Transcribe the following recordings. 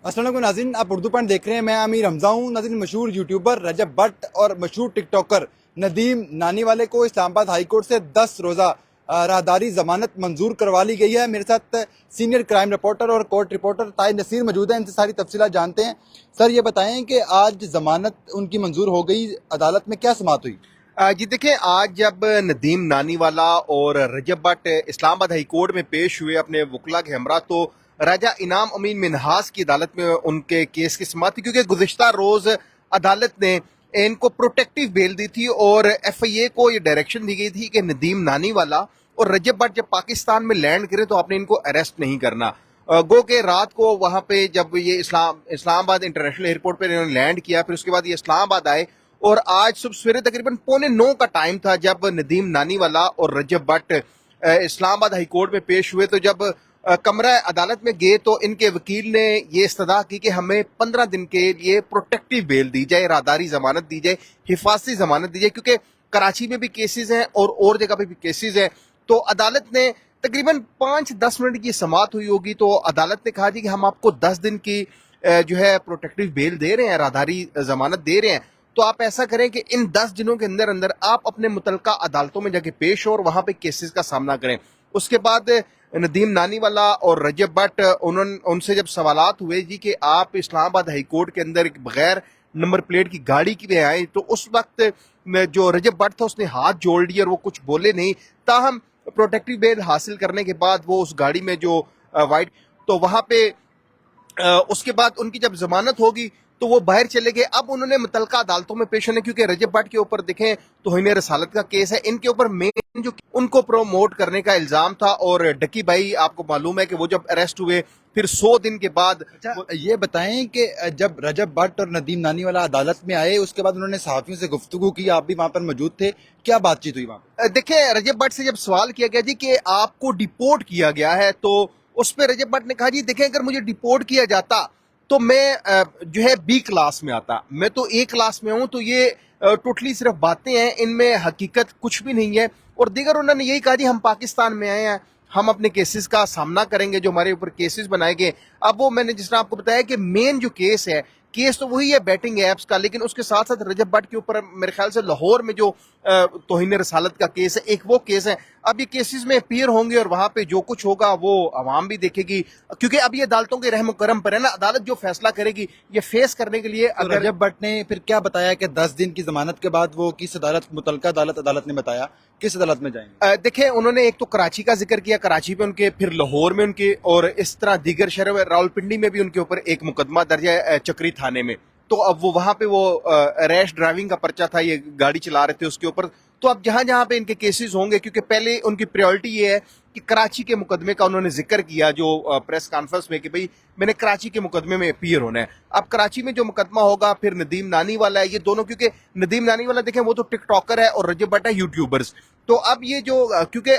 अस्सलाम वालेकुम नाज़रीन, आप उर्दू पॉइंट देख रहे हैं। मैं अमीर हमजा हूँ। नाज़रीन, मशहूर यूट्यूबर रजब भट्ट और मशहूर टिकटॉकर नदीम नानीवाले को इस्लामाबाद हाई कोर्ट से 10 रोज़ा राहदारी ज़मानत मंजूर करवा ली गई है। मेरे साथ सीनियर क्राइम रिपोर्टर और कोर्ट रिपोर्टर ताई नसीर मौजूद हैं। इनसे सारी तफसीलात जानते हैं। सर, ये बताएं कि आज ज़मानत उनकी मंजूर हो गई, अदालत में क्या समाअत हुई? जी देखिए, आज जब नदीम नानीवाला और रजब भट्ट इस्लामाबाद हाई कोर्ट में पेश हुए अपने वकला के हमरा, तो राजा इनाम अमीन मिन्हास की अदालत में उनके केस की समाअत थी, क्योंकि गुज़िश्ता रोज अदालत ने इनको प्रोटेक्टिव बेल दी थी और FIA को ये डायरेक्शन दी गई थी कि नदीम नानीवाला और रजब भट्ट जब पाकिस्तान में लैंड करें तो आपने इनको अरेस्ट नहीं करना। गो के रात को वहां पे जब ये इस्लामाबाद इंटरनेशनल एयरपोर्ट पे इन्होंने लैंड किया, फिर उसके बाद ये इस्लामाबाद आए और आज सुबह सवेरे तकरीबन 8:45 का टाइम था जब नदीम नानीवाला और रजब भट्ट इस्लामाबाद हाई कोर्ट में पेश हुए। तो जब कमरा अदालत में गए तो इनके वकील ने ये इस्तदा की कि हमें 15 दिन के लिए प्रोटेक्टिव बेल दी जाए, राहदारी जमानत दी जाए, हिफाजती जमानत दी जाए, क्योंकि कराची में भी केसेस हैं और जगह पे भी केसेस हैं। तो अदालत ने तकरीबन 5-10 मिनट की समाअत हुई होगी, तो अदालत ने कहा जी कि हम आपको 10 दिन की जो है प्रोटेक्टिव बेल दे रहे हैं, राहदारी जमानत दे रहे हैं। तो आप ऐसा करें कि इन 10 दिनों के अंदर अंदर आप अपने मुतलका अदालतों में जाके पेश हो और वहां पे केसेस का सामना करें। उसके बाद नदीम नानीवाला और रजब भट्ट उनसे जब सवालात हुए जी कि आप इस्लामाबाद हाई कोर्ट के अंदर एक बगैर नंबर प्लेट की गाड़ी की में आए, तो उस वक्त में जो रजब भट्ट था उसने हाथ जोड़ लिए और वो कुछ बोले नहीं। ताहम प्रोटेक्टिव बेल हासिल करने के बाद वो उस गाड़ी में जो वाइट, तो वहां पे उसके बाद उनकी जब जमानत होगी तो वो बाहर चले गए। अब उन्होंने मुतलका अदालतों में पेश होने, क्योंकि रजब भट्ट के ऊपर देखें तौहीन रसालत का केस है, इनके ऊपर मेन जो उनको प्रोमोट करने का इल्जाम था। और डकी भाई, आपको मालूम है कि वो जब अरेस्ट हुए फिर 100 दिन के बाद अच्छा, ये बताएं कि जब रजब भट्ट और नदीम नानीवाला अदालत में आए, उसके बाद उन्होंने सहाफियों से गुफ्तगू की, आप भी वहां पर मौजूद थे, क्या बातचीत हुई वहां पर? देखिए, रजब भट्ट से जब सवाल किया गया जी कि आपको डिपोर्ट किया गया है, तो उस पर रजब भट्ट ने कहा जी देखें, अगर मुझे डिपोर्ट किया जाता तो मैं जो है B क्लास में आता, मैं तो A क्लास में हूं। तो ये टोटली सिर्फ बातें हैं, इनमें हकीकत कुछ भी नहीं है। और दीगर उन्होंने यही कहा जी हम पाकिस्तान में आए हैं, हम अपने केसेस का सामना करेंगे, जो हमारे ऊपर केसेस बनाए गए। अब वो मैंने जिस तरह आपको बताया कि मेन जो केस है, केस तो वही है बैटिंग एप्स का, लेकिन उसके साथ साथ रजब भट्ट के ऊपर मेरे ख्याल से लाहौर में जो तौहीन रसालत का केस है, एक वो केस है। अब ये केसेस में अपीयर होंगे और वहां पे जो कुछ होगा वो अवाम भी देखेगी, क्योंकि अब ये अदालतों के रहम करम पर है ना, अदालत जो फैसला करेगी ये फेस करने के लिए। तो अगर रजब भट्ट ने फिर क्या बताया कि 10 दिन की जमानत के बाद वो किस अदालत, मुतलका अदालत ने बताया किस अदालत में जाएंगे? देखें, उन्होंने एक तो कराची का जिक्र किया, कराची में उनके, फिर लाहौर में उनके, और इस तरह दीगर शहरों में, रावलपिंडी में भी उनके ऊपर एक मुकदमा दर्ज है चक्री थाने में। तो अब वो वहां पे वो रैश ड्राइविंग का पर्चा था, ये गाड़ी चला रहे थे उसके ऊपर। तो अब जहां जहां पे इनके केसेस होंगे, क्योंकि पहले उनकी प्रायोरिटी ये है कि कराची के मुकदमे का उन्होंने जिक्र किया जो प्रेस कॉन्फ्रेंस में कि भाई मैंने कराची के मुकदमे में अपीयर होना है। अब कराची में जो मुकदमा होगा, फिर नदीम नानी वाला है, ये दोनों, क्योंकि नदीम नानी वाला देखें वो तो टिकटॉकर है और रजब भट्ट है यूट्यूबर्स। तो अब ये जो क्योंकि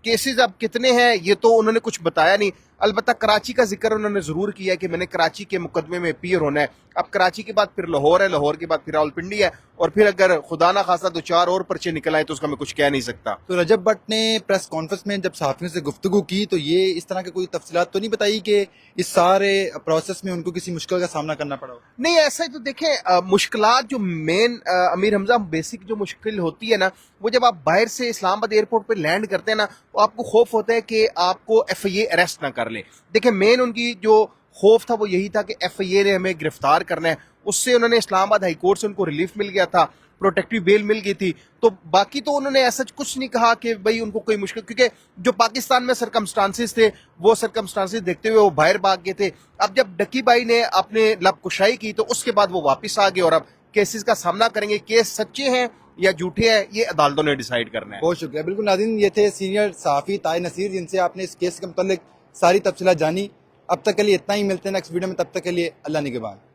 केसेस अब कितने हैं ये तो उन्होंने कुछ बताया नहीं, अलबत्ता कराची का जिक्र उन्होंने जरूर किया कि मैंने कराची के मुकदमे में अपीयर होना है। अब कराची के बाद फिर लाहौर है, लाहौर के बाद फिर रावलपिंडी है, और फिर अगर खुदा ना खासा 2-4 और पर्चे निकल आए तो उसका मैं कुछ कह नहीं सकता। तो रजब भट्ट ने प्रेस कॉन्फ्रेंस में जब सहाफियों से गुफ्तगू की तो ये इस तरह के कोई तफसीलात तो नहीं बताई कि इस सारे प्रोसेस में उनको किसी मुश्किल का सामना करना पड़ा हो? नहीं, ऐसा ही तो देखें, मुश्किलात जो मेन अमीर हमजा बेसिक जो मुश्किल होती है ना, वो जब आप बाहर से इस्लामाबाद एयरपोर्ट पे लैंड करते हैं ना, तो आपको खौफ होता है कि आपको FIA अरेस्ट ना कर ले। देखिए, मेन उनकी जो खौफ था वो यही था कि FIA ने हमें गिरफ्तार करना है। उससे उन्होंने इस्लामाबाद हाई कोर्ट से उनको रिलीफ मिल गया था, प्रोटेक्टिव बेल मिल गई थी। तो बाकी तो उन्होंने ऐसा कुछ नहीं कहा कि भाई उनको कोई मुश्किल, क्योंकि जो पाकिस्तान में सरकमस्टांसिस थे वो सरकमस्टांसिस देखते हुए वो बाहर भाग गए थे। अब जब डकी भाई ने अपने लब कुशाई की तो उसके बाद वो वापस आ गए और अब केसेस का सामना करेंगे। केस सच्चे हैं या झूठे हैं ये अदालतों ने डिसाइड करना है। बहुत शुक्रिया। बिल्कुल नाज़रीन, ये थे सीनियर सहाफ़ी ताई नसीर, जिनसे आपने इस केस के मुतालिक सारी तफसीलात जानी। अब तक के लिए इतना ही, मिलते हैं नेक्स्ट वीडियो में, तब तक के लिए अल्लाह निगहबान।